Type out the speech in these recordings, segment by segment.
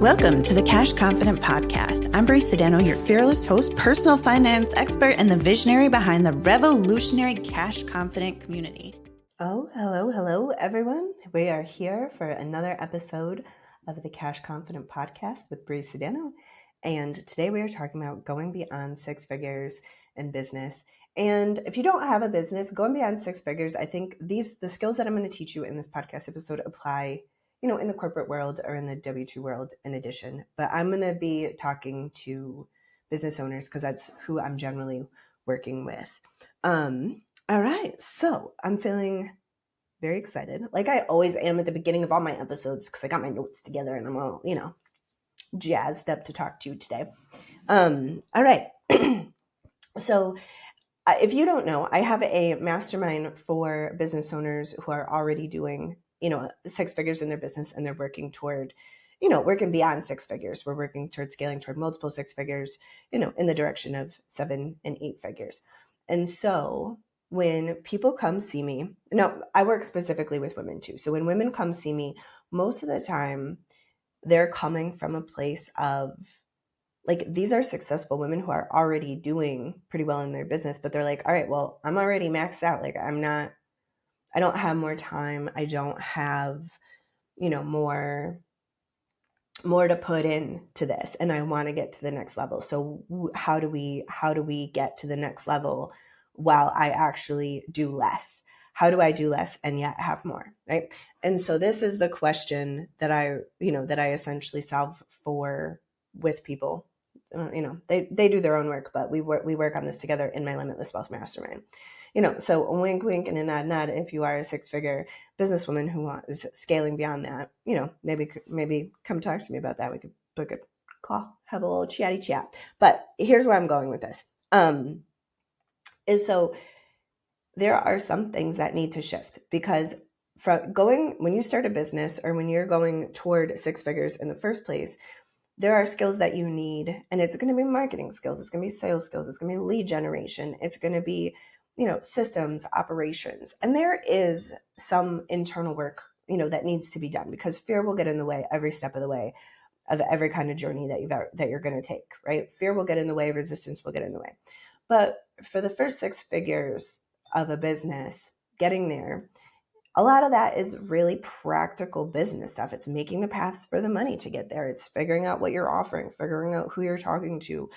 Welcome to the Cash Confident Podcast. I'm Bree Sedano, your fearless host, personal finance expert, and the visionary behind the revolutionary Cash Confident community. Oh, hello, everyone. We are here for another episode of the Cash Confident Podcast with Bree Sedano. And today we are talking about going beyond six figures in business. And if you don't have a business, going beyond six figures, I think the skills that I'm going to teach you in this podcast episode apply in the corporate world or in the W-2 world in addition. But I'm going to be talking to business owners because that's who I'm generally working with. All right. So I'm feeling very excited, like I always am at the beginning of all my episodes because I got my notes together and I'm all, jazzed up to talk to you today. All right. So if you don't know, I have a mastermind for business owners who are already doing six figures in their business and they're working toward, working beyond six figures. We're working toward scaling toward multiple six figures, in the direction of 7 and 8 figures. And so when people come see me, now I work specifically with women too. So when women come see me, most of the time they're coming from a place of like, these are successful women who are already doing pretty well in their business, but they're like, all right, well, I'm already maxed out. Like I don't have more time. I don't have, more to put into this. And I want to get to the next level. So how do we get to the next level while I actually do less? How do I do less and yet have more? Right. And so this is the question that I essentially solve for with people. They do their own work, but we work on this together in my Limitless Wealth Mastermind. So wink, wink, and a nod, nod. If you are a six-figure businesswoman who is scaling beyond that, maybe come talk to me about that. We could book a call, have a little chatty chat. But here's where I'm going with this. Is so there are some things that need to shift because when you start a business or when you're going toward six figures in the first place, there are skills that you need, and it's going to be marketing skills. It's going to be sales skills. It's going to be lead generation. It's going to be, systems, operations. And there is some internal work, that needs to be done because fear will get in the way every step of the way of every kind of journey that you're going to take, right? Fear will get in the way, resistance will get in the way. But for the first six figures of a business, getting there, a lot of that is really practical business stuff. It's making the paths for the money to get there. It's figuring out what you're offering, figuring out who you're talking to,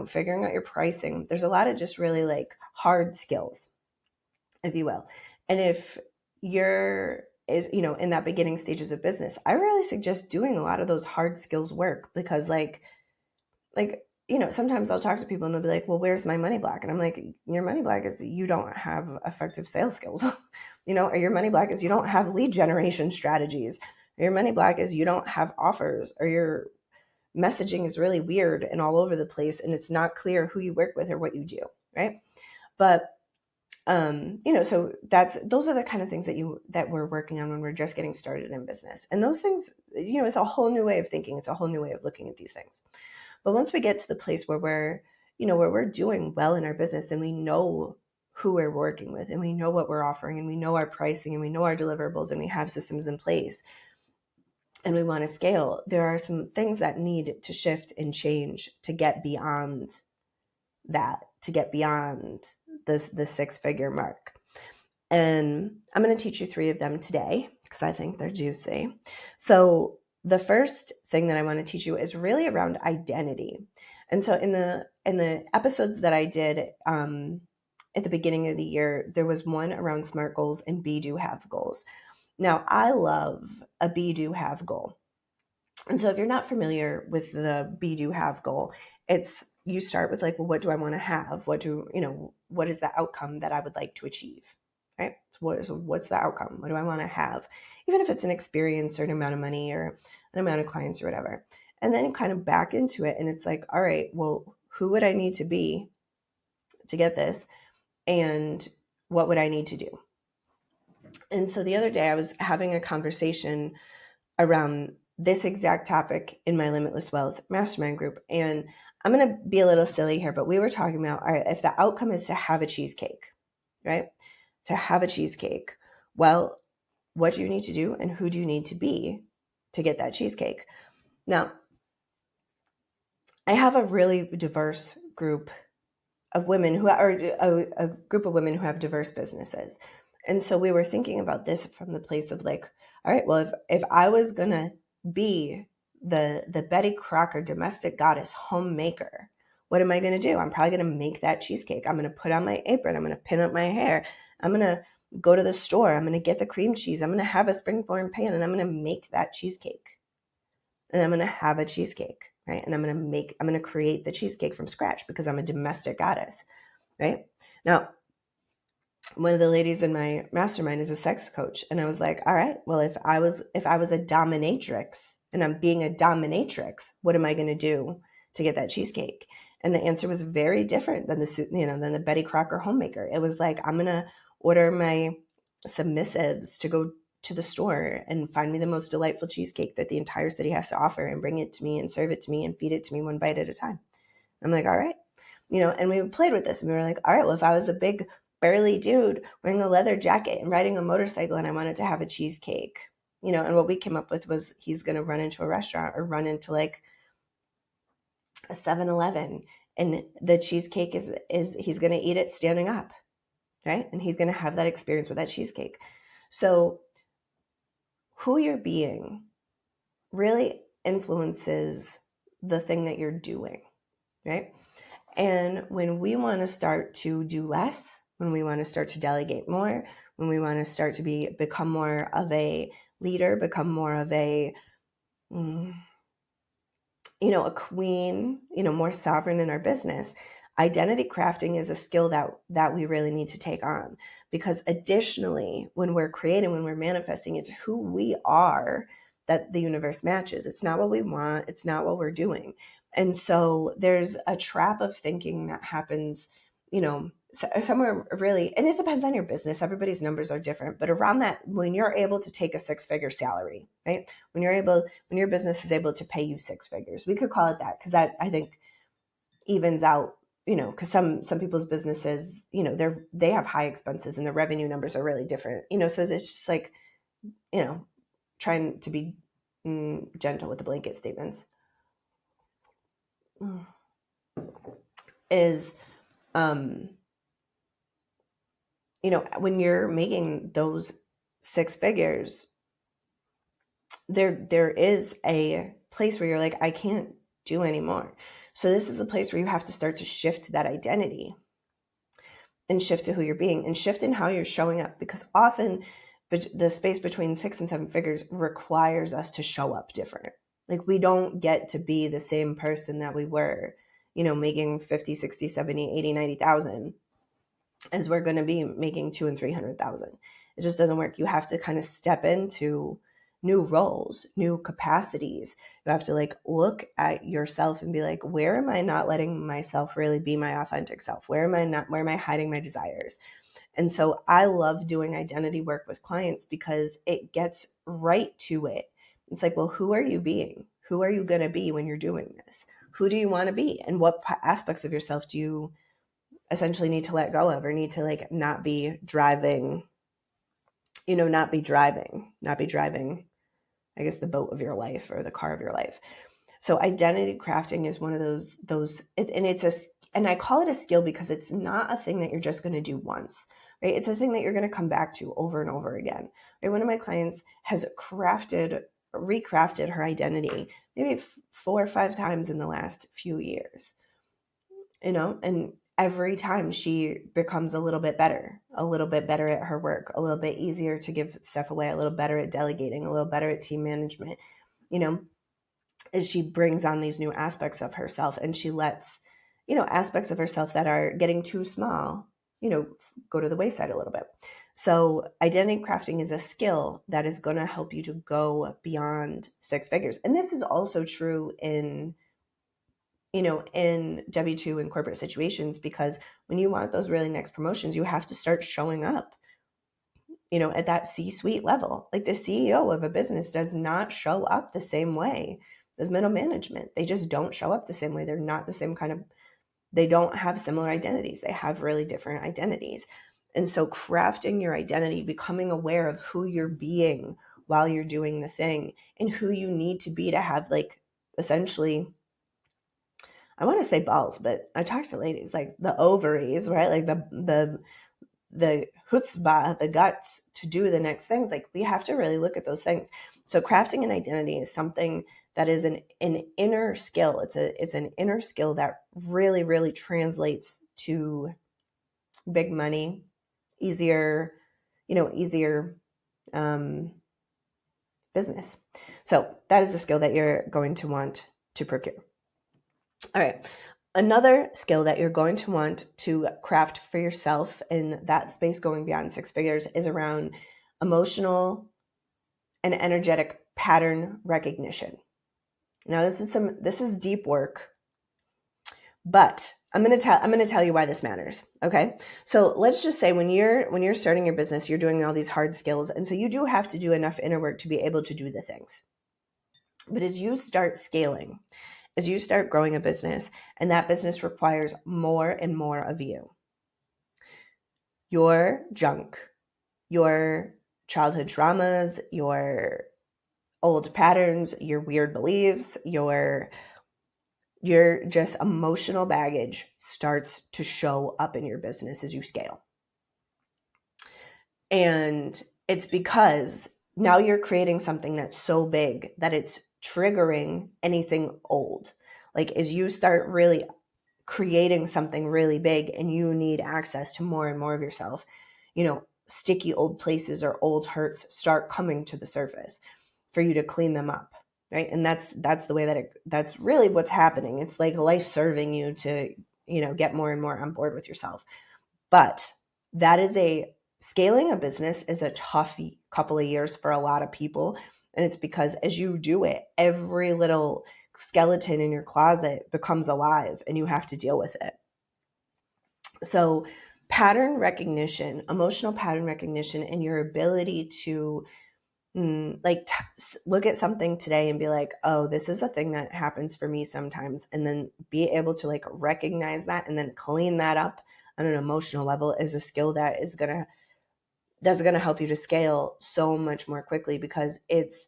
figuring out your pricing. There's a lot of just really like hard skills, if you will. And if you're in that beginning stages of business, I really suggest doing a lot of those hard skills work because sometimes I'll talk to people and they'll be like, well, where's my money block? And I'm like, your money block is you don't have effective sales skills, or your money block is you don't have lead generation strategies. Or your money block is you don't have offers, or your messaging is really weird and all over the place. And it's not clear who you work with or what you do. Right. But, so those are the kind of things that we're working on when we're just getting started in business. And those things, it's a whole new way of thinking. It's a whole new way of looking at these things. But once we get to the place where we're doing well in our business and we know who we're working with and we know what we're offering and we know our pricing and we know our deliverables and we have systems in place and we want to scale, there are some things that need to shift and change to get beyond that, to get beyond the six-figure mark. And I'm going to teach you 3 of them today because I think they're juicy. So the first thing that I want to teach you is really around identity. And so in the episodes that I did at the beginning of the year, there was one around SMART goals and be, do, have goals. Now, I love a be, do, have goal. And so if you're not familiar with the be, do, have goal, you start with like, well, what do I want to have? What is the outcome that I would like to achieve? Right? So what's the outcome? What do I want to have? Even if it's an experience or an amount of money or an amount of clients or whatever. And then kind of back into it. And it's like, all right, well, who would I need to be to get this? And what would I need to do? And so the other day I was having a conversation around this exact topic in my Limitless Wealth Mastermind group. And I'm going to be a little silly here, but we were talking about, all right, if the outcome is to have a cheesecake, right? To have a cheesecake, well, what do you need to do and who do you need to be to get that cheesecake? Now, I have a really diverse group of women who are a group of women who have diverse businesses. And so we were thinking about this from the place of like, all right, well, if I was going to be the Betty Crocker domestic goddess homemaker, what am I going to do? I'm probably going to make that cheesecake. I'm going to put on my apron. I'm going to pin up my hair. I'm going to go to the store. I'm going to get the cream cheese. I'm going to have a springform pan and I'm going to make that cheesecake. And I'm going to have a cheesecake, right? And I'm going to create the cheesecake from scratch because I'm a domestic goddess, right? Now, one of the ladies in my mastermind is a sex coach. And I was like, all right, well, if I was a dominatrix and I'm being a dominatrix, what am I going to do to get that cheesecake? And the answer was very different than the Betty Crocker homemaker. It was like, I'm going to order my submissives to go to the store and find me the most delightful cheesecake that the entire city has to offer and bring it to me and serve it to me and feed it to me one bite at a time. I'm like, all right. And we played with this and we were like, all right, well, if I was a big burly dude wearing a leather jacket and riding a motorcycle and I wanted to have a cheesecake, and what we came up with was he's going to run into a restaurant or run into like a 7-Eleven and the cheesecake is he's going to eat it standing up, right? And he's going to have that experience with that cheesecake. So who you're being really influences the thing that you're doing, right? And when we want to start to do less, when we want to start to delegate more, when we want to start to become more of a leader, become more of a queen, more sovereign in our business, identity crafting is a skill that we really need to take on. Because additionally, when we're creating, when we're manifesting, it's who we are that the universe matches. It's not what we want. It's not what we're doing. And so there's a trap of thinking that happens, somewhere really, and it depends on your business. Everybody's numbers are different, but around that, when you're able to take a 6-figure salary, right? When your business is able to pay you 6 figures, we could call it that, because that, I think, evens out, because some people's businesses, they have high expenses and the revenue numbers are really different, so it's just like, trying to be gentle with the blanket statements is, when you're making those 6 figures, there is a place where you're like, I can't do anymore. So this is a place where you have to start to shift that identity and shift to who you're being and shift in how you're showing up, because often the space between 6 and 7 figures requires us to show up different. Like, we don't get to be the same person that we were, making 50, 60, 70, 80, 90,000 as we're going to be making 200,000 and 300,000. It just doesn't work. You have to kind of step into new roles, new capacities. You have to look at yourself and be like, where am I not letting myself really be my authentic self? Where am I hiding my desires? And so I love doing identity work with clients because it gets right to it. It's like, well, who are you being? Who are you going to be when you're doing this? Who do you want to be? And what aspects of yourself do you essentially need to let go of, or need to not be driving, I guess, the boat of your life or the car of your life. So identity crafting is one of those, and I call it a skill because it's not a thing that you're just going to do once, right? It's a thing that you're going to come back to over and over again, right? One of my clients has recrafted her identity maybe 4 or 5 times in the last few years, and every time she becomes a little bit better at her work, a little bit easier to give stuff away, a little better at delegating, a little better at team management, as she brings on these new aspects of herself, and she lets, aspects of herself that are getting too small, go to the wayside a little bit. So identity crafting is a skill that is going to help you to go beyond 6 figures. And this is also true in W-2 and corporate situations, because when you want those really next promotions, you have to start showing up, at that C-suite level. Like, the CEO of a business does not show up the same way as middle management. They just don't show up the same way. They're not the same they don't have similar identities. They have really different identities. And so crafting your identity, becoming aware of who you're being while you're doing the thing, and who you need to be to have essentially, I want to say balls, but I talk to ladies, like the ovaries, right? Like the chutzpah, the guts to do the next things. Like we have to really look at those things. So crafting an identity is something that is an inner skill. It's an inner skill that really, really translates to big money, easier, easier business. So that is the skill that you're going to want to procure. All right. Another skill that you're going to want to craft for yourself in that space going beyond six figures is around emotional and energetic pattern recognition. Now, this is deep work, but I'm going to tell you why this matters. Okay. So let's just say when you're starting your business, you're doing all these hard skills. And so you do have to do enough inner work to be able to do the things. But as you start scaling, as you start growing a business, and that business requires more and more of you, your junk, your childhood traumas, your old patterns, your weird beliefs, your just emotional baggage starts to show up in your business as you scale. And it's because now you're creating something that's so big that it's triggering anything old. Like as you start really creating something really big and you need access to more and more of yourself, sticky old places or old hurts start coming to the surface for you to clean them up. Right. And that's the way that's really what's happening. It's like life serving you to, get more and more on board with yourself. But scaling a business is a tough couple of years for a lot of people. And it's because as you do it, every little skeleton in your closet becomes alive and you have to deal with it. So pattern recognition, emotional pattern recognition, and your ability to look at something today and be like, oh, this is a thing that happens for me sometimes. And then be able to recognize that and then clean that up on an emotional level is a skill that is going to help you to scale so much more quickly, because it's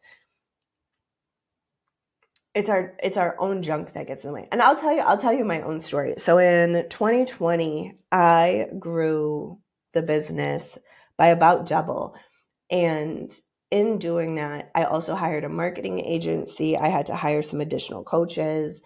our own junk that gets in the way. And I'll tell you my own story. So in 2020, I grew the business by about double. And in doing that, I also hired a marketing agency. I had to hire some additional coaches,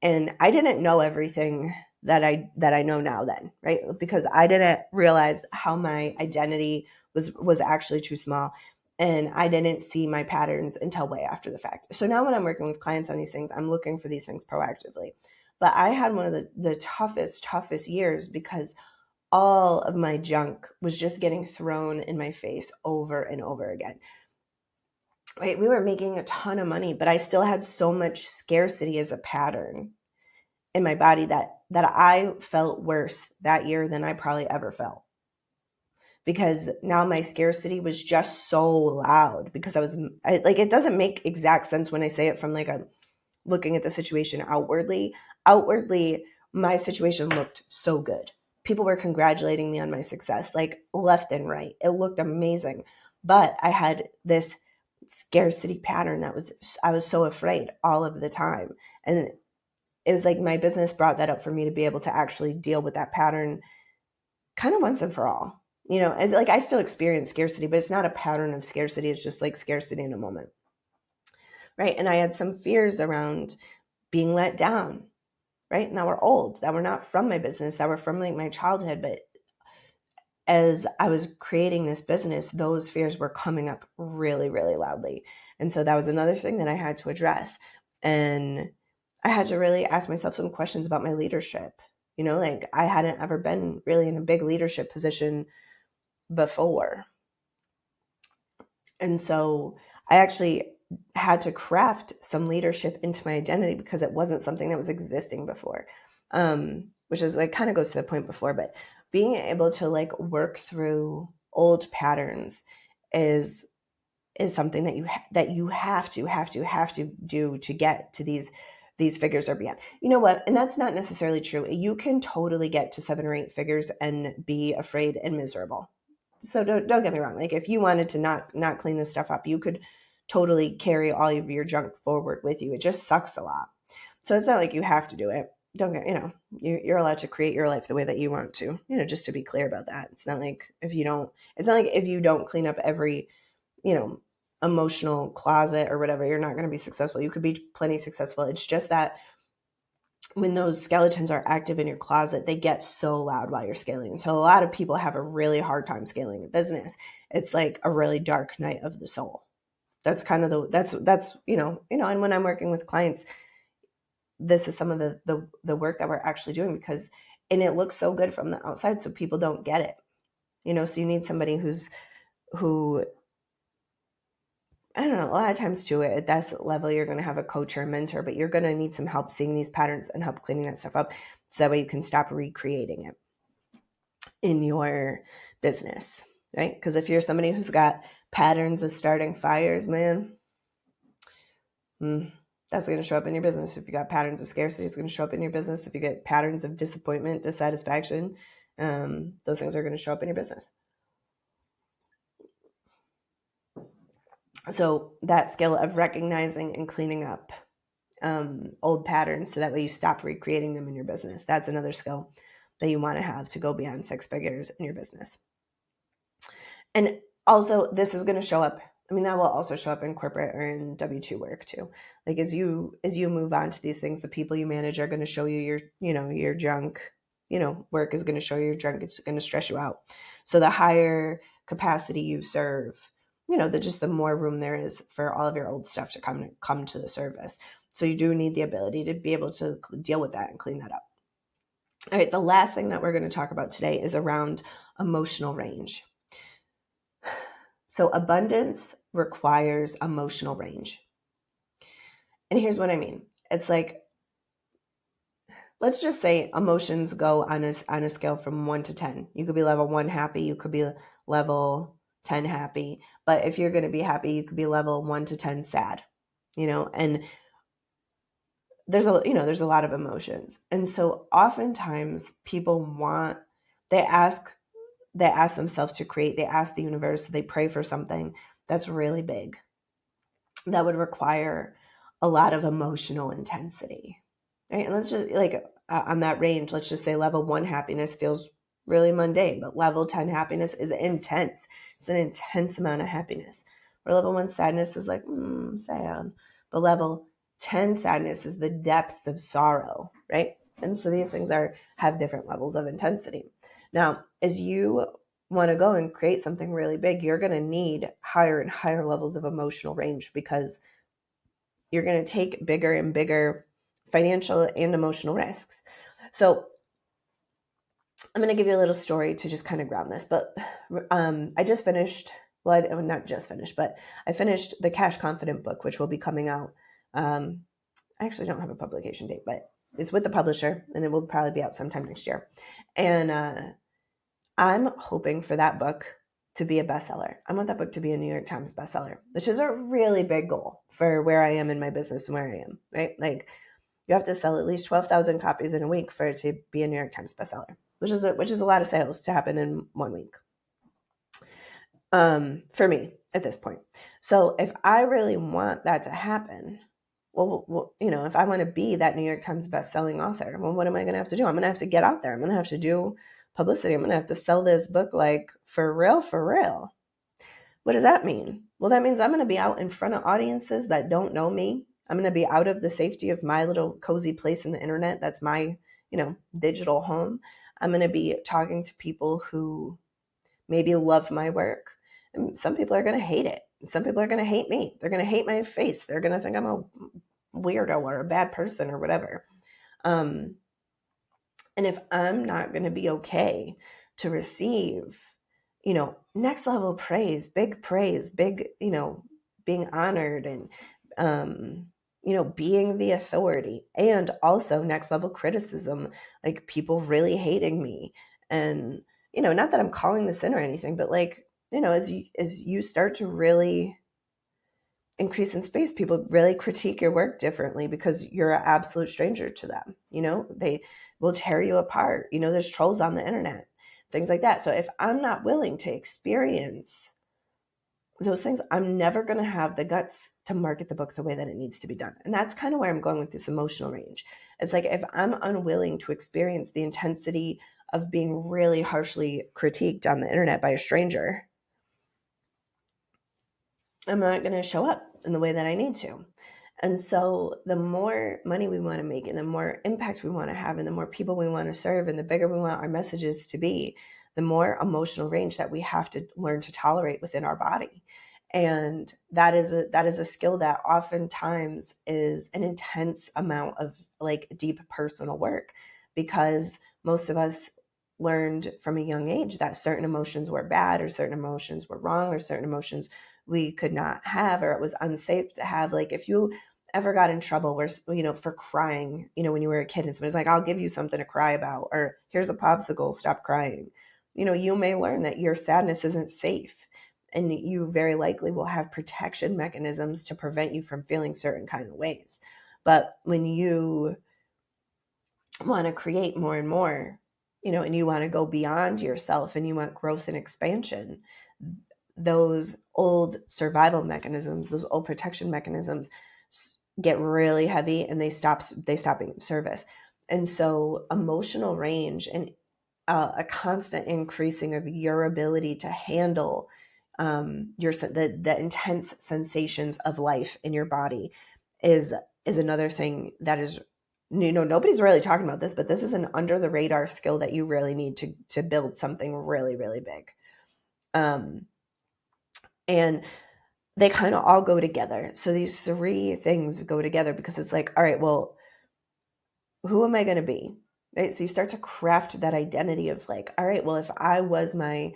and I didn't know everything that I know now then, right? Because I didn't realize how my identity was actually too small, and I didn't see my patterns until way after the fact. So now when I'm working with clients on these things, I'm looking for these things proactively. But I had one of the toughest years because all of my junk was just getting thrown in my face over and over again. Right? We were making a ton of money, but I still had so much scarcity as a pattern in my body that I felt worse that year than I probably ever felt. Because now my scarcity was just so loud, because it doesn't make exact sense when I say it from a looking at the situation outwardly. Outwardly, my situation looked so good. People were congratulating me on my success, left and right. It looked amazing. But I had this scarcity pattern I was so afraid all of the time. And it was like my business brought that up for me to be able to actually deal with that pattern kind of once and for all. As I still experience scarcity, but it's not a pattern of scarcity. It's just scarcity in a moment. Right. And I had some fears around being let down, right? And that were old, that were not from my business, that were from my childhood. But as I was creating this business, those fears were coming up really, really loudly. And so that was another thing that I had to address. And I had to really ask myself some questions about my leadership. I hadn't ever been really in a big leadership position before. And so I actually had to craft some leadership into my identity because it wasn't something that was existing before, which is kind of goes to the point before. But being able to work through old patterns is something that you have to do to get to these figures or beyond. You know what? And that's not necessarily true. You can totally get to 7 or 8 figures and be afraid and miserable. So don't get me wrong. If you wanted to not clean this stuff up, you could totally carry all of your junk forward with you. It just sucks a lot. So it's not like you have to do it. Don't get, you're allowed to create your life the way that you want to, just to be clear about that. It's not like if you don't clean up every, emotional closet or whatever, you're not going to be successful. You could be plenty successful. It's just that when those skeletons are active in your closet, they get so loud while you're scaling. So a lot of people have a really hard time scaling a business. It's like a really dark night of the soul. That's kind of that's and when I'm working with clients, this is some of the work that we're actually doing and it looks so good from the outside, so people don't get it. So you need somebody who I don't know, a lot of times too, at that level, you're going to have a coach or a mentor, but you're going to need some help seeing these patterns and help cleaning that stuff up so that way you can stop recreating it in your business, right? Because if you're somebody who's got patterns of starting fires, man, that's going to show up in your business. If you got patterns of scarcity, it's going to show up in your business. If you get patterns of disappointment, dissatisfaction, those things are going to show up in your business. So that skill of recognizing and cleaning up old patterns so that way you stop recreating them in your business. That's another skill that you want to have to go beyond 6 figures in your business. And also this is going to show up. That will also show up in corporate or in W-2 work too. Like as you move on to these things, the people you manage are going to show you your junk. Work is going to show you your junk. It's going to stress you out. So the higher capacity you serve, the more room there is for all of your old stuff to come to the surface. So you do need the ability to be able to deal with that and clean that up. All right, the last thing that we're going to talk about today is around emotional range. So abundance requires emotional range. And here's what I mean. It's like, let's just say emotions go on a scale from 1 to 10. You could be level 1 happy, you could be level 10 happy. But if you're going to be happy, you could be level 1 to 10 sad, and there's a lot of emotions. And so oftentimes people they ask themselves to create, they ask the universe, they pray for something that's really big that would require a lot of emotional intensity, right? And let's just on that range, let's just say level 1 happiness feels really mundane, but level 10 happiness is intense. It's an intense amount of happiness. Where level 1 sadness is like, sad. But level 10 sadness is the depths of sorrow, right? And so these things have different levels of intensity. Now, as you want to go and create something really big, you're going to need higher and higher levels of emotional range because you're going to take bigger and bigger financial and emotional risks. So I'm going to give you a little story to just kind of ground this. But I just finished, not just finished, but I finished the Cash Confident book, which will be coming out. I actually don't have a publication date, but it's with the publisher and it will probably be out sometime next year. And I'm hoping for that book to be a bestseller. I want that book to be a New York Times bestseller, which is a really big goal for where I am in my business and where I am, right? Like you have to sell at least 12,000 copies in a week for it to be a New York Times bestseller, which is a lot of sales to happen in 1 week. For me at this point. So if I really want that to happen, well, if I want to be that New York Times best-selling author, well, what am I going to have to do? I'm going to have to get out there. I'm going to have to do publicity. I'm going to have to sell this book like for real. What does that mean? Well, that means I'm going to be out in front of audiences that don't know me. I'm going to be out of the safety of my little cozy place in the internet. That's my, digital home. I'm going to be talking to people who maybe love my work. And some people are going to hate it. Some people are going to hate me. They're going to hate my face. They're going to think I'm a weirdo or a bad person or whatever. And if I'm not going to be okay to receive, next level praise, big, being honored and, being the authority, and also next level criticism, like people really hating me. And, not that I'm calling this in or anything, but as you start to really increase in space, people really critique your work differently because you're an absolute stranger to them. They will tear you apart. There's trolls on the internet, things like that. So if I'm not willing to experience those things, I'm never going to have the guts to market the book the way that it needs to be done. And that's kind of where I'm going with this emotional range. It's like, if I'm unwilling to experience the intensity of being really harshly critiqued on the internet by a stranger, I'm not going to show up in the way that I need to. And so the more money we want to make, and the more impact we want to have, and the more people we want to serve, and the bigger we want our messages to be, the more emotional range that we have to learn to tolerate within our body. And that is a skill that oftentimes is an intense amount of like deep personal work, because most of us learned from a young age that certain emotions were bad, or certain emotions were wrong, or certain emotions we could not have, or it was unsafe to have. Like, if you ever got in trouble where, for crying, when you were a kid, and somebody's like, I'll give you something to cry about, or here's a popsicle, stop crying. You may learn that your sadness isn't safe, and you very likely will have protection mechanisms to prevent you from feeling certain kind of ways. But when you want to create more and more, and you want to go beyond yourself, and you want growth and expansion, those old survival mechanisms, those old protection mechanisms get really heavy, and they stop being of service. And so emotional range, and a constant increasing of your ability to handle the intense sensations of life in your body is another thing that is, nobody's really talking about this, but this is an under the radar skill that you really need to build something really, really big. And they kind of all go together. So these three things go together, because it's like, all right, well, who am I going to be? Right? So you start to craft that identity of like, all right, well, if I was my,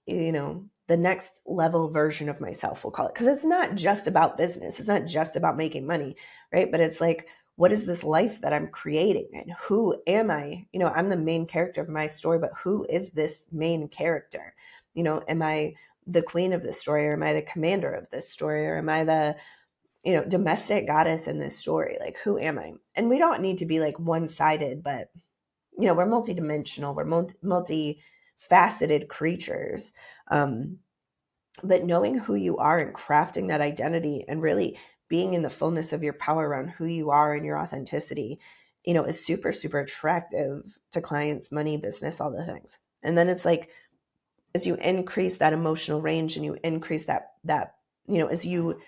the next level version of myself, we'll call it, because it's not just about business. It's not just about making money, right? But it's like, what is this life that I'm creating, and who am I? I'm the main character of my story, but who is this main character? Am I the queen of this story, or am I the commander of this story, or am I the domestic goddess in this story? Like, who am I? And we don't need to be like one-sided, but we're multidimensional, we're multi-faceted creatures. But knowing who you are and crafting that identity, and really being in the fullness of your power around who you are and your authenticity, is super, super attractive to clients, money, business, all the things. And then it's like, as you increase that emotional range, and you increase that as you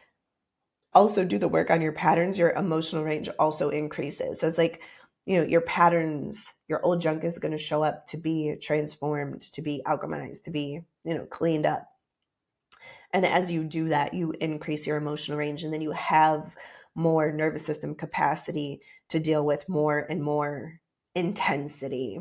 also do the work on your patterns, your emotional range also increases. So it's like, your patterns, your old junk is going to show up to be transformed, to be alchemized, to be, cleaned up. And as you do that, you increase your emotional range, and then you have more nervous system capacity to deal with more and more intensity.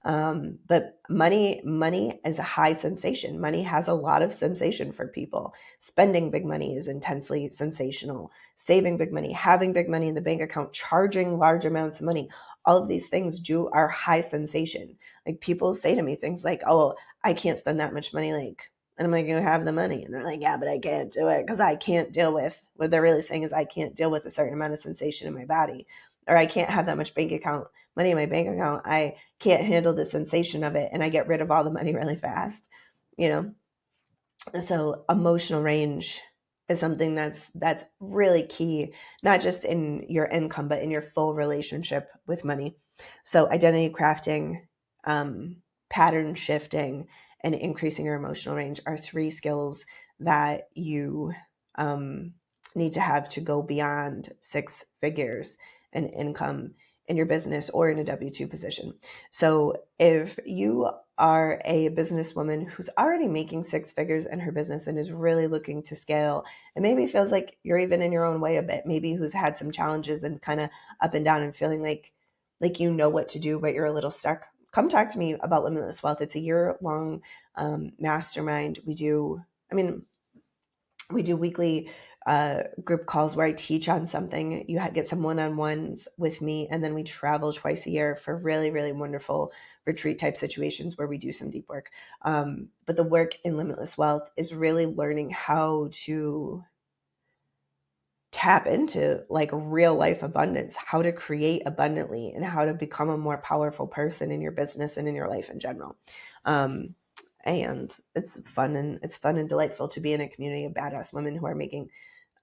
But money is a high sensation. Money has a lot of sensation for people. Spending big money is intensely sensational. Saving big money, having big money in the bank account, charging large amounts of money, all of these things are high sensation. Like, people say to me things like, oh, I can't spend that much money. Like, and I'm like, you have the money. And they're like, yeah, but I can't do it because I can't deal with, what they're really saying is, I can't deal with a certain amount of sensation in my body, or I can't have that much money in my bank account. I can't handle the sensation of it, and I get rid of all the money really fast. So emotional range is something that's really key, not just in your income, but in your full relationship with money. So identity crafting, pattern shifting, and increasing your emotional range are three skills that you need to have to go beyond 6 figures in income in your business, or in a W-2 position. So if you are a businesswoman who's already making 6 figures in her business and is really looking to scale, and maybe feels like you're even in your own way a bit, maybe who's had some challenges and kind of up and down, and feeling like you know what to do, but you're a little stuck, come talk to me about Limitless Wealth. It's a year-long mastermind. We do weekly group calls where I teach on something. You get some one-on-ones with me, and then we travel twice a year for really, really wonderful retreat type situations where we do some deep work. But the work in Limitless Wealth is really learning how to tap into like real life abundance, how to create abundantly, and how to become a more powerful person in your business and in your life in general. And it's fun and delightful to be in a community of badass women who are making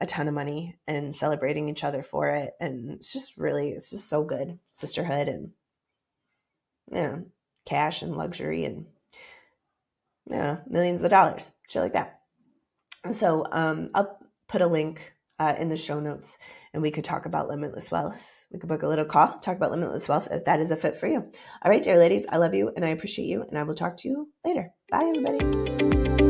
a ton of money and celebrating each other for it. And it's just so good. Sisterhood and cash and luxury and millions of dollars, shit like that. So I'll put a link in the show notes, and we could talk about limitless wealth. We could book a little call, talk about limitless wealth if that is a fit for you. All right, dear ladies, I love you and I appreciate you, and I will talk to you later. Bye, everybody.